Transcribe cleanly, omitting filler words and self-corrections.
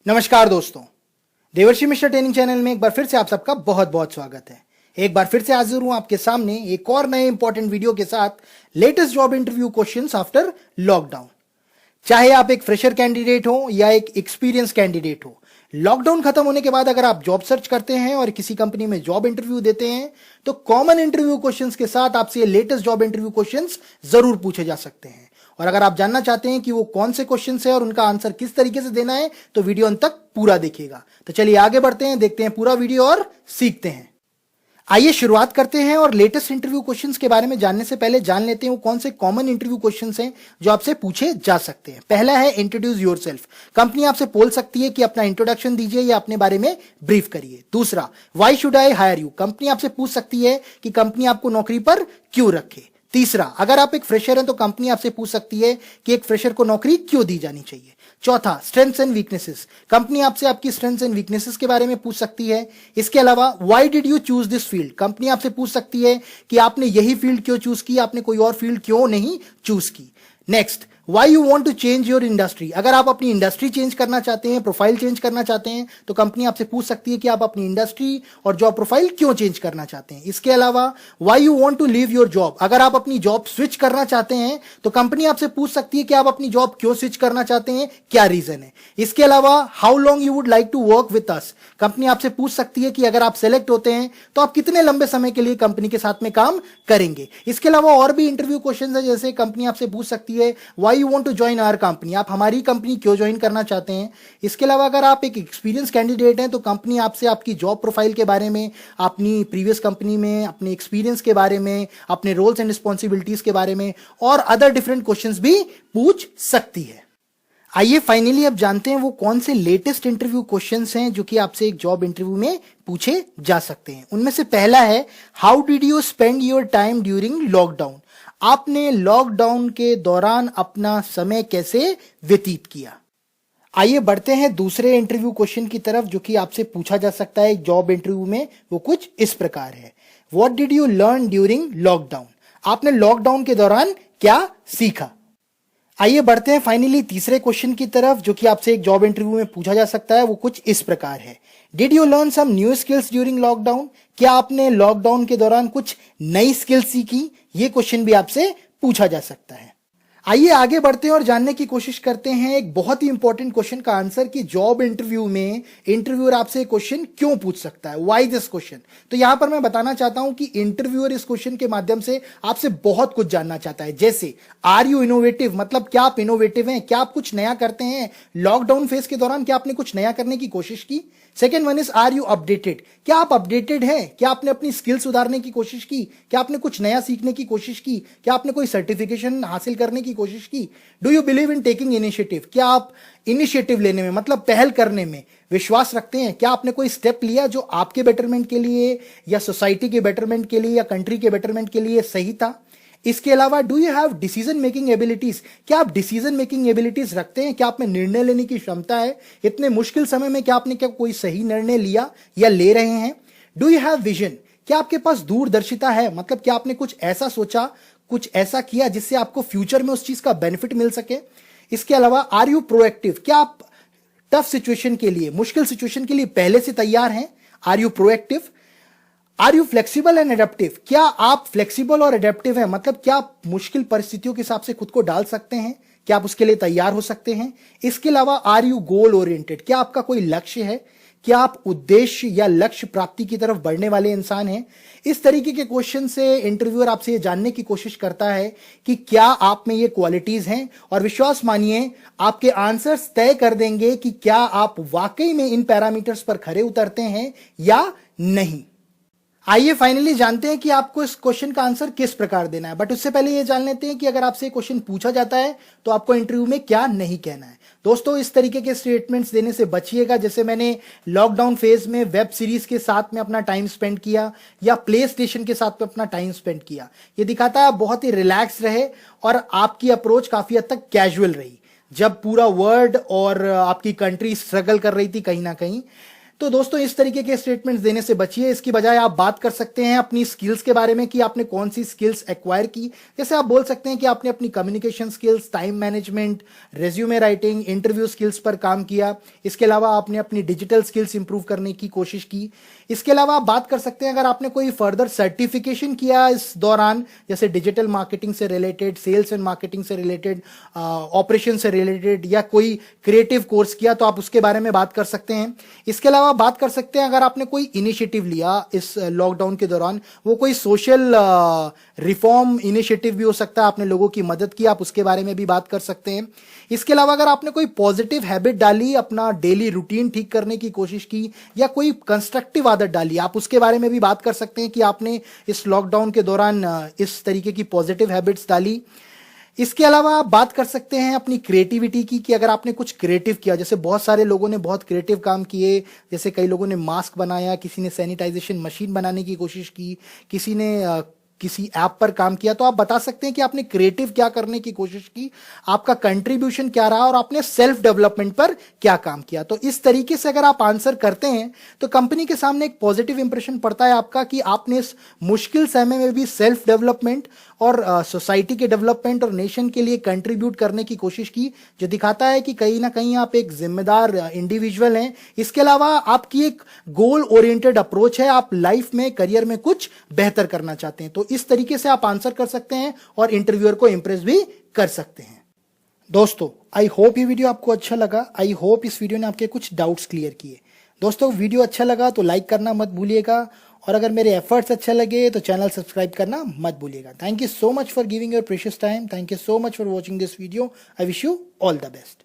नमस्कार दोस्तों, देवर्षि मिश्रा ट्रेनिंग चैनल में एक बार फिर से आप सबका बहुत बहुत स्वागत है। एक बार फिर से हाजिर हूं आपके सामने एक और नए इंपॉर्टेंट वीडियो के साथ latest job interview questions after lockdown. चाहे आप एक फ्रेशर कैंडिडेट हो या एक एक्सपीरियंस कैंडिडेट हो, लॉकडाउन खत्म होने के बाद अगर आप जॉब सर्च करते हैं और किसी कंपनी में जॉब इंटरव्यू देते हैं तो कॉमन इंटरव्यू क्वेश्चंस के साथ आपसे ये लेटेस्ट जॉब इंटरव्यू क्वेश्चंस जरूर पूछे जा सकते हैं। और अगर आप जानना चाहते हैं कि वो कौन से क्वेश्चंस है और उनका आंसर किस तरीके से देना है तो वीडियो अंत तक पूरा देखिएगा। तो चलिए आगे बढ़ते हैं, देखते हैं पूरा वीडियो और सीखते हैं। आइए शुरुआत करते हैं और लेटेस्ट इंटरव्यू क्वेश्चंस के बारे में जानने से पहले जान लेते हैं वो कौन से कॉमन इंटरव्यू क्वेश्चंस हैं जो आपसे पूछे जा सकते हैं। पहला है इंट्रोड्यूस योरसेल्फ। कंपनी आपसे बोल सकती है कि अपना इंट्रोडक्शन दीजिए या अपने बारे में ब्रीफ करिए। दूसरा, why should I hire you. Company आपसे पूछ सकती है कि कंपनी आपको नौकरी पर क्यों रखे। तीसरा, अगर आप एक फ्रेशर हैं तो कंपनी आपसे पूछ सकती है कि एक फ्रेशर को नौकरी क्यों दी जानी चाहिए। चौथा, स्ट्रेंथ्स एंड वीकनेसेस। कंपनी आपसे आपकी स्ट्रेंथ्स एंड वीकनेसेस के बारे में पूछ सकती है। इसके अलावा why did you choose this field. Company आपसे पूछ सकती है कि आपने यही फील्ड क्यों चूज की, आपने कोई और फील्ड क्यों नहीं चूज की। Next, why you want to change your industry. अगर आप अपनी इंडस्ट्री चेंज करना चाहते हैं, प्रोफाइल चेंज करना चाहते हैं तो कंपनी आपसे पूछ सकती है कि आप अपनी इंडस्ट्री और जॉब प्रोफाइल क्यों चेंज करना चाहते हैं। इसके अलावा why you want to leave your job. अगर आप अपनी जॉब स्विच करना चाहते हैं तो कंपनी आपसे पूछ सकती है कि आप अपनी जॉब क्यों स्विच करना चाहते हैं, क्या रीजन है। इसके अलावा how long you would like to work with us. Company आपसे पूछ सकती है कि अगर आप सेलेक्ट होते हैं तो आप कितने लंबे समय के लिए कंपनी के साथ में काम करेंगे। इसके अलावा और भी इंटरव्यू क्वेश्चन है, जैसे कंपनी आपसे पूछ सकती है why you want to join our company. आप हमारी कंपनी क्यों ज्वाइन करना चाहते हैं। इसके अलावा अगर आप एक एक्सपीरियंस कैंडिडेट हैं तो कंपनी आपसे आपकी जॉब प्रोफाइल के बारे में, अपनी प्रीवियस कंपनी में अपने एक्सपीरियंस के बारे में, अपने रोल्स एंड रिस्पॉन्सिबिलिटीज के बारे में और अदर डिफरेंट क्वेश्चंस भी पूछ सकती है। आइए फाइनली अब जानते हैं वो कौन से लेटेस्ट इंटरव्यू क्वेश्चंस हैं जो कि आपसे एक जॉब इंटरव्यू में पूछे जा सकते हैं। उनमें से पहला है, how did you spend your time during lockdown. आपने लॉकडाउन के दौरान अपना समय कैसे व्यतीत किया। आइए बढ़ते हैं दूसरे इंटरव्यू क्वेश्चन की तरफ जो कि आपसे पूछा जा सकता है जॉब इंटरव्यू में। वो कुछ इस प्रकार है, what did you learn during lockdown. आपने लॉकडाउन के दौरान क्या सीखा। आइए बढ़ते हैं फाइनली तीसरे क्वेश्चन की तरफ जो कि आपसे एक जॉब इंटरव्यू में पूछा जा सकता है। वो कुछ इस प्रकार है, did you learn some new skills during lockdown. क्या आपने लॉकडाउन के दौरान कुछ नई स्किल्स सीखी। ये क्वेश्चन भी आपसे पूछा जा सकता है। आइए आगे बढ़ते हैं और जानने की कोशिश करते हैं एक बहुत ही इंपॉर्टेंट क्वेश्चन का आंसर कि जॉब इंटरव्यू में इंटरव्यूअर आपसे क्वेश्चन क्यों पूछ सकता है, व्हाई दिस क्वेश्चन। तो यहां पर मैं बताना चाहता हूं कि इंटरव्यूअर इस क्वेश्चन के माध्यम से आपसे बहुत कुछ जानना चाहता है। जैसे आर यू इनोवेटिव, मतलब क्या आप इनोवेटिव हैं, क्या आप कुछ नया करते हैं लॉकडाउन फेज के दौरान, क्या आपने कुछ नया करने की कोशिश की। Second one is are you updated, क्या आप अपडेटेड हैं, क्या आपने अपनी स्किल सुधारने की कोशिश की, क्या आपने कुछ नया सीखने की कोशिश की, क्या आपने कोई सर्टिफिकेशन हासिल करने की कोशिश की। Do you believe in taking initiative, क्या आप इनिशिएटिव लेने में मतलब पहल करने में विश्वास रखते हैं। क्या आपने कोई स्टेप लिया जो आपके बेटरमेंट के लिए या सोसाइटी के बेटरमेंट के लिए या कंट्री के बेटरमेंट के लिए सही था। इसके अलावा do you have decision making abilities, क्या आप डिसीजन मेकिंग एबिलिटीज रखते हैं, क्या आप में निर्णय लेने की क्षमता है। इतने मुश्किल समय में क्या आपने कोई सही निर्णय लिया या ले रहे हैं। डू यू हैव विजन, क्या आपके पास दूरदर्शिता है, मतलब क्या आपने कुछ ऐसा सोचा, कुछ ऐसा किया जिससे आपको फ्यूचर में उस चीज का बेनिफिट मिल सके। इसके अलावा आर यू प्रोएक्टिव, क्या आप टफ सिचुएशन के लिए, मुश्किल सिचुएशन के लिए पहले से तैयार हैं। Are you proactive. Are you flexible and adaptive, क्या आप फ्लेक्सिबल और एडेप्टिव हैं, मतलब क्या आप मुश्किल परिस्थितियों के हिसाब से खुद को डाल सकते हैं, क्या आप उसके लिए तैयार हो सकते हैं। इसके अलावा आर यू गोल ओरिएंटेड, क्या आपका कोई लक्ष्य है, क्या आप उद्देश्य या लक्ष्य प्राप्ति की तरफ बढ़ने वाले इंसान हैं। इस तरीके के क्वेश्चन से इंटरव्यूअर आपसे ये जानने की कोशिश करता है कि क्या आप में ये क्वालिटीज हैं, और विश्वास मानिए आपके आंसर्स तय कर देंगे कि क्या आप वाकई में इन पैरामीटर्स पर खरे उतरते हैं या नहीं। आइए फाइनली जानते हैं कि आपको इस क्वेश्चन का आंसर किस प्रकार देना है। बट उससे पहले ये जान लेते हैं कि अगर आपसे क्वेश्चन पूछा जाता है तो आपको इंटरव्यू में क्या नहीं कहना है। दोस्तों, इस तरीके के स्टेटमेंट्स देने से बचिएगा जैसे मैंने लॉकडाउन फेज में वेब सीरीज के साथ में अपना टाइम स्पेंड किया या प्ले स्टेशन के साथ में अपना टाइम स्पेंड किया। ये दिखाता है आप बहुत ही रिलैक्स रहे और आपकी अप्रोच काफी हद तक कैजुअल रही जब पूरा वर्ल्ड और आपकी कंट्री स्ट्रगल कर रही थी कहीं ना कहीं। तो दोस्तों इस तरीके के स्टेटमेंट्स देने से बचिए, इसकी बजाय आप बात कर सकते हैं अपनी स्किल्स के बारे में कि आपने कौन सी स्किल्स एक्वायर की। जैसे आप बोल सकते हैं कि आपने अपनी communication skills, time management, resume writing, interview skills पर काम किया। इसके अलावा आपने अपनी डिजिटल स्किल्स इंप्रूव करने की कोशिश की। इसके अलावा आप बात कर सकते हैं अगर आपने कोई फर्दर सर्टिफिकेशन किया इस दौरान, जैसे डिजिटल मार्केटिंग से रिलेटेड, सेल्स एंड मार्केटिंग से रिलेटेड, ऑपरेशन से रिलेटेड, या कोई क्रिएटिव कोर्स किया तो आप उसके बारे में बात कर सकते हैं। इसके अलावा बात कर सकते हैं अगर आपने कोई इनिशिएटिव लिया इस लॉकडाउन के दौरान, वो कोई सोशल रिफॉर्म इनिशिएटिव भी हो सकता है, आपने लोगों की मदद की, आप उसके बारे में भी बात कर सकते हैं। इसके अलावा अगर आपने कोई पॉजिटिव हैबिट डाली, अपना डेली रूटीन ठीक करने की कोशिश की, या कोई कंस्ट्रक्टिव आदत डाली, आप उसके बारे में भी बात कर सकते हैं कि आपने इस लॉकडाउन के दौरान इस तरीके की पॉजिटिव हैबिट्स डाली। इसके अलावा आप बात कर सकते हैं अपनी क्रिएटिविटी की कि अगर आपने कुछ क्रिएटिव किया, जैसे बहुत सारे लोगों ने बहुत क्रिएटिव काम किए, जैसे कई लोगों ने मास्क बनाया, किसी ने सैनिटाइजेशन मशीन बनाने की कोशिश की, किसी ने किसी ऐप पर काम किया, तो आप बता सकते हैं कि आपने क्रिएटिव क्या करने की कोशिश की, आपका कंट्रीब्यूशन क्या रहा और आपने सेल्फ डेवलपमेंट पर क्या काम किया। तो इस तरीके से अगर आप आंसर करते हैं तो कंपनी के सामने एक पॉजिटिव इंप्रेशन पड़ता है आपका कि आपने इस मुश्किल समय में भी सेल्फ डेवलपमेंट और सोसाइटी के डेवलपमेंट और नेशन के लिए कंट्रीब्यूट करने की कोशिश की, जो दिखाता है कि कहीं ना कहीं आप एक जिम्मेदार इंडिविजुअल हैं। इसके अलावा आपकी एक गोल ओरिएंटेड अप्रोच है, आप लाइफ में, करियर में कुछ बेहतर करना चाहते हैं। तो इस तरीके से आप आंसर कर सकते हैं और इंटरव्यूअर को इंप्रेस भी कर सकते हैं। दोस्तों आई होप ये वीडियो आपको अच्छा लगा। आई होप इस वीडियो ने आपके कुछ डाउट्स क्लियर किए। दोस्तों वीडियो अच्छा लगा तो लाइक करना मत भूलिएगा, और अगर मेरे एफर्ट्स अच्छे लगे तो चैनल सब्सक्राइब करना मत भूलिएगा। Thank you so much for giving your precious time. Thank you so much for watching this video. I wish you all the best.